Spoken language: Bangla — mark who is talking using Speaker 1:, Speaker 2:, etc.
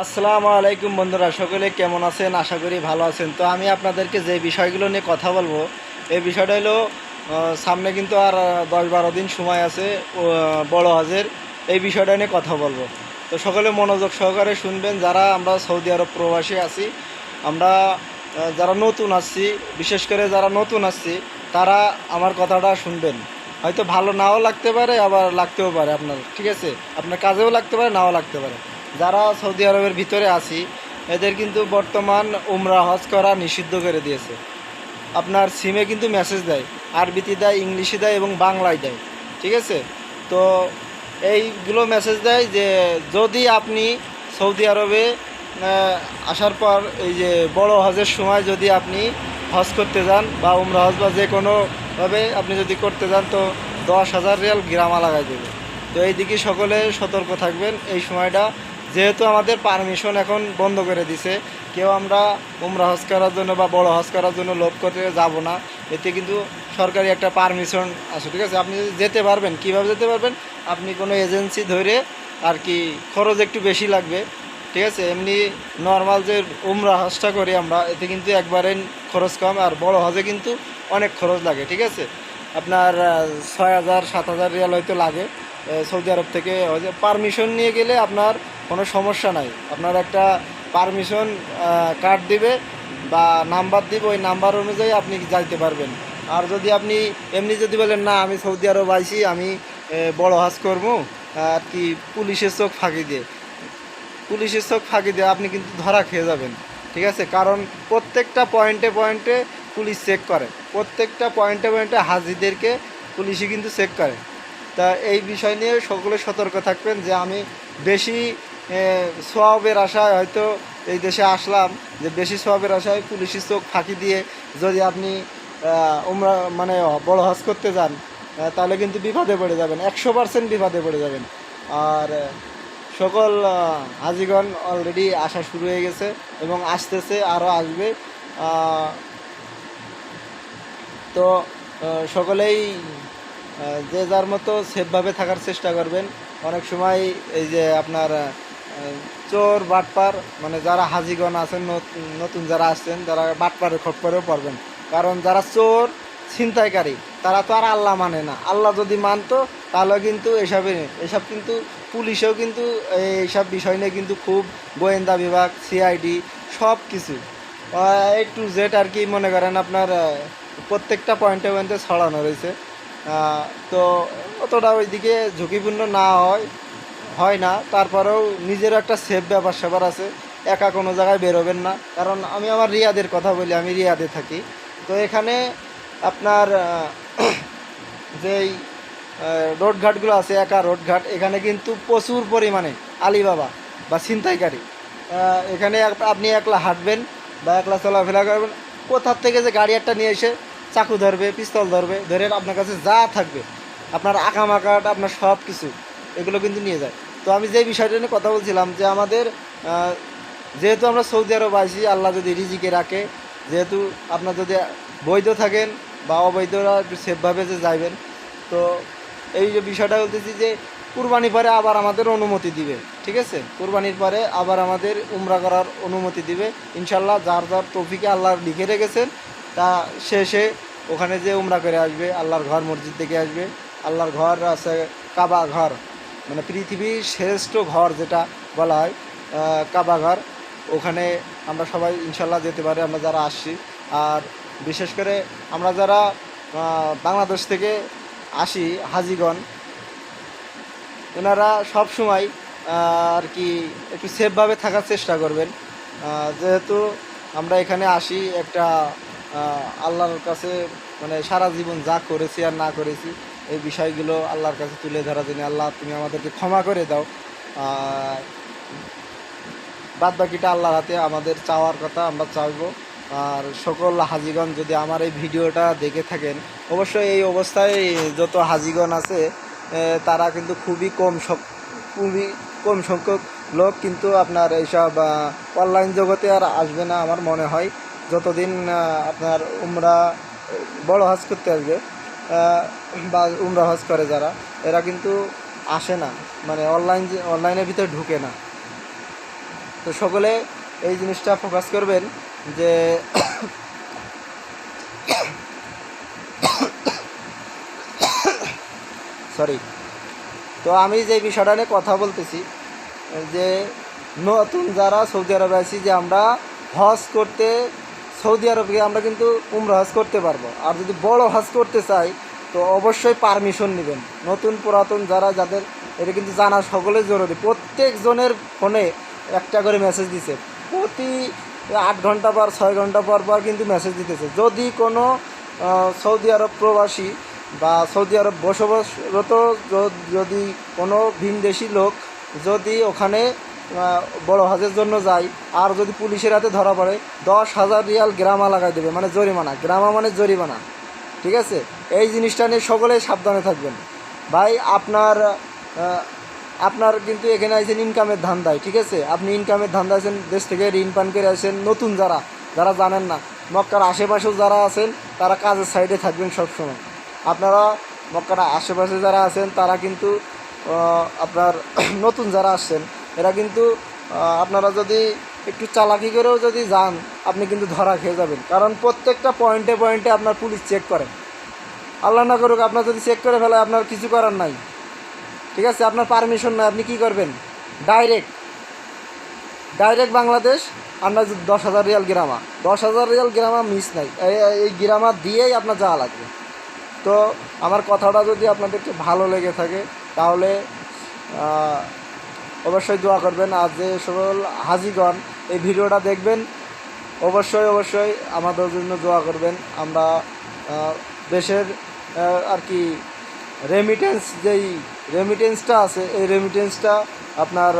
Speaker 1: আসসালামু আলাইকুম বন্ধুরা, সকলে কেমন আছেন? আশা করি ভালো আছেন। তো আমি আপনাদেরকে যে বিষয়গুলো নিয়ে কথা বলবো, এই বিষয়টা হলো সামনে কিন্তু আর 10-12 দিন সময় আছে বড় হজের। এই বিষয়টা নিয়ে কথা বলবো। তো সকলে মনোযোগ সহকারে শুনবেন। যারা আমরা সৌদি আরব প্রবাসী আছি, আমরা যারা নতুন আসছি, বিশেষ করে যারা নতুন আসছি, তারা আমার কথাটা শুনবেন। হয়তো ভালো নাও লাগতে পারে, আবার লাগতেও পারে আপনার, ঠিক আছে? আপনার কাজেও লাগতে পারে, নাও লাগতে পারে। যারা সৌদি আরবের ভিতরে আছি, এদের কিন্তু বর্তমান উমরা হজ করা নিষিদ্ধ করে দিয়েছে। আপনার সিমে কিন্তু মেসেজ দেয়, আরবিতে দেয়, ইংলিশে দেয় এবং বাংলায় দেয়, ঠিক আছে? তো এইগুলো মেসেজ দেয় যে যদি আপনি সৌদি আরবে আসার পর এই যে বড় হজের সময় যদি আপনি হজ করতে যান বা উমরা হজ বা যে কোনোভাবে আপনি যদি করতে যান, তো 10,000 রিয়াল গ্রামা লাগাই দেবে। তো এই দিকে সকলে সতর্ক থাকবেন। এই সময়টা যেহেতু আমাদের পারমিশন এখন বন্ধ করে দিছে, কেউ আমরা উমরা হজ করার জন্য বা বড় হজ করার জন্য লোভ করতে যাব না। এতে কিন্তু সরকারি একটা পারমিশন আছে, ঠিক আছে? আপনি যেতে পারবেন। কীভাবে যেতে পারবেন? আপনি কোনো এজেন্সি ধরে আর কি, খরচ একটু বেশি লাগবে, ঠিক আছে? এমনি নর্মাল যে উমরা হজটা করি আমরা, এতে কিন্তু একবারে খরচ কম। আর বড় হজে কিন্তু অনেক খরচ লাগে, ঠিক আছে? আপনার 6,000-7,000 রিয়াল হয়তো লাগে সৌদি আরব থেকে। পারমিশন নিয়ে গেলে আপনার কোনো সমস্যা নাই। আপনার একটা পারমিশন কার্ড দিবে বা নাম্বার দিবে, ওই নাম্বার অনুযায়ী আপনি যাইতে পারবেন। আর যদি আপনি এমনি যদি বলেন না আমি সৌদি আরব আইছি, আমি বড় হজ করবো আর কি, পুলিশের চোখ ফাঁকি দিয়ে আপনি কিন্তু ধরা খেয়ে যাবেন, ঠিক আছে? কারণ প্রত্যেকটা পয়েন্টে পয়েন্টে পুলিশ চেক করে, প্রত্যেকটা পয়েন্টে পয়েন্টে হাজিদেরকে পুলিশই কিন্তু চেক করে। তা এই বিষয় নিয়ে সকলে সতর্ক থাকবেন যে আমি বেশি সোয়াবের আশায় হয়তো এই দেশে আসলাম, যে বেশি সোয়াবের আশায় পুলিশের চোখ ফাঁকি দিয়ে যদি আপনি উমরা মানে বড় হজ করতে যান, তাহলে কিন্তু বিপদে পড়ে যাবেন, 100% বিপদে পড়ে যাবেন। আর সকল হাজিগণ অলরেডি আসা শুরু হয়ে গেছে এবং আসতেছে, আরও আসবে। তো সকলেই যে যার মতো সেফভাবে থাকার চেষ্টা করবেন। অনেক সময় এই যে আপনার চোর বাটপার, মানে যারা হাজিগণ আছেন, নতুন যারা আসছেন, যারা বাটপারের খপ্পরেও পড়বেন। কারণ যারা চোর ছিনতাইকারী, তারা তো আর আল্লাহ মানে না। আল্লাহ যদি মানতো তাহলে কিন্তু এসব কিন্তু পুলিশেও কিন্তু এইসব বিষয় নিয়ে কিন্তু খুব, গোয়েন্দা বিভাগ, সিআইডি, সব কিছু A to Z আর কি, মনে করেন আপনার প্রত্যেকটা পয়েন্টে পয়েন্টে ছড়ানো রয়েছে। তো অতটা ওইদিকে ঝুঁকিপূর্ণ না হয় না। তারপরেও নিজের একটা সেফ ব্যাপার স্যাপার আছে। একা কোনো জায়গায় বেরোবেন না। কারণ আমি আমার রিয়াদের কথা বলি, আমি রিয়াদে থাকি। তো এখানে আপনার যেই রোডঘাটগুলো আছে, একা রোডঘাট, এখানে কিন্তু প্রচুর পরিমাণে আলিবাবা বা ছিনতাইকারী। এখানে আপনি একলা হাঁটবেন বা একলা চলাফেরা করবেন, কোথার থেকে যে গাড়ি একটা নিয়ে এসে চাকু ধরবে, পিস্তল ধরবে, ধরে আপনার কাছে যা থাকবে, আপনার আকামাকাট, আপনার সব কিছু এগুলো কিন্তু নিয়ে যায়। তো আমি যে বিষয়টা নিয়ে কথা বলছিলাম, যে আমাদের যেহেতু আমরা সৌদি আরব আইছি, আল্লাহ যদি রিজিকে রাখে, যেহেতু আপনার যদি বৈধ থাকেন বা অবৈধরা একটু সেফভাবে যে যাইবেন। তো এই যে বিষয়টা বলতেছি যে কুরবানির পরে আবার আমাদের অনুমতি দিবে, ঠিক আছে? কুরবানির পরে আবার আমাদের উমরা করার অনুমতি দিবে ইনশাল্লাহ। যার যার তৌফিকে আল্লাহ লিখে রেখেছেন, তা শেষে ওখানে যে উমরা করে আসবে, আল্লাহর ঘর মসজিদ দেখে আসবে। আল্লাহর ঘর আছে কাবা ঘর, মানে পৃথিবীর শ্রেষ্ঠ ঘর যেটা বলা হয়, কাবা ঘর। ওখানে আমরা সবাই ইনশাল্লাহ যেতে পারি, আমরা যারা আসছি। আর বিশেষ করে আমরা যারা বাংলাদেশ থেকে আসি হাজিগণ, ওনারা সব সময় আর কি একটু সেফভাবে থাকার চেষ্টা করবেন। যেহেতু আমরা এখানে আসি একটা আল্লাহর কাছে, মানে সারা জীবন যা করেছি আর না করেছি, এই বিষয়গুলো আল্লাহর কাছে তুলে ধরা জন্য, আল্লাহ তুমি আমাদেরকে ক্ষমা করে দাও। বাদ বাকিটা আল্লাহর হাতে, আমাদের চাওয়ার কথা আমরা চাইবো। আর সকল হাজিগণ যদি আমার এই ভিডিওটা দেখে থাকেন, অবশ্যই এই অবস্থায় যত হাজিগণ আছে তারা কিন্তু খুবই কম সংখ্যক লোক কিন্তু আপনার এইসব অনলাইন জগতে আর আসবে না আমার মনে হয়। যতদিন আপনার উমরা বড় হজ করতে আসবে বা উমরা হজ করে যারা, এরা কিন্তু আসে না, মানে অনলাইনের ভিতরে ঢুকে না। তো সকলে এই জিনিসটা ফোকাস করবেন যে সরি। তো আমি যে বিষয়টা নিয়ে কথা বলতেছি যে নতুন যারা সৌদি আরবে আছি, যে আমরা হজ করতে সৌদি আরবে আমরা কিন্তু উমরা হজ করতে পারবো। আর যদি বড় হজ করতে চাই তো অবশ্যই পারমিশন নেবেন। নতুন পুরাতন যাদের এটা কিন্তু জানা সকলের জরুরি। প্রত্যেকজনের ফোনে একটা করে মেসেজ দিছে, প্রতি 8 ঘন্টা পর 6 ঘন্টা পর পর কিন্তু মেসেজ দিতেছে। যদি কোনো সৌদি আরব প্রবাসী বা সৌদি আরব বসবাসরত যদি কোনো ভিনদেশি লোক যদি ওখানে বড় হজের জন্য যায় আর যদি পুলিশের হাতে ধরা পড়ে 10,000 রিয়াল গ্রামা লাগাই দেবে, মানে জরিমানা। গ্রামা মানে জরিমানা, ঠিক আছে? এই জিনিসটা নিয়ে সকলেই সাবধানে থাকবেন ভাই। আপনার কিন্তু এখানে আছেন ইনকামের ধান্দায়, ঠিক আছে? আপনি ইনকামের ধান্দা আছেন, দেশ থেকে ঋণ পান করে আসেন। নতুন যারা জানেন না, মক্কার আশেপাশেও যারা আছেন তারা কাজের সাইডে থাকবেন সবসময়। আপনারা মক্কার আশেপাশে যারা আছেন তারা কিন্তু আপনার নতুন যারা আসছেন এরা কিন্তু আপনারা যদি একটু চালাকি করেও যদি যান আপনি কিন্তু ধরা খেয়ে যাবেন। কারণ প্রত্যেকটা পয়েন্টে পয়েন্টে আপনার পুলিশ চেক করে। আল্লাহ না করুক আপনার যদি চেক করে ফেলে, আপনার কিছু করার নাই, ঠিক আছে? আপনার পারমিশন নাই, আপনি কি করবেন? ডাইরেক্ট বাংলাদেশ। আপনার 10,000 Real grammar, 10,000 Real grammar miss নাই, এই গ্রামা দিয়েই আপনার যাওয়া লাগবে। তো আমার কথাটা যদি আপনাদেরকে ভালো লেগে থাকে তাহলে অবশ্যই দোয়া করবেন। আর যে সকল হাজিগণ এই ভিডিওটা দেখবেন অবশ্যই আমাদের জন্য দোয়া করবেন। আমরা দেশের আর কি রেমিটেন্সটা আছে, এই রেমিটেন্সটা আপনার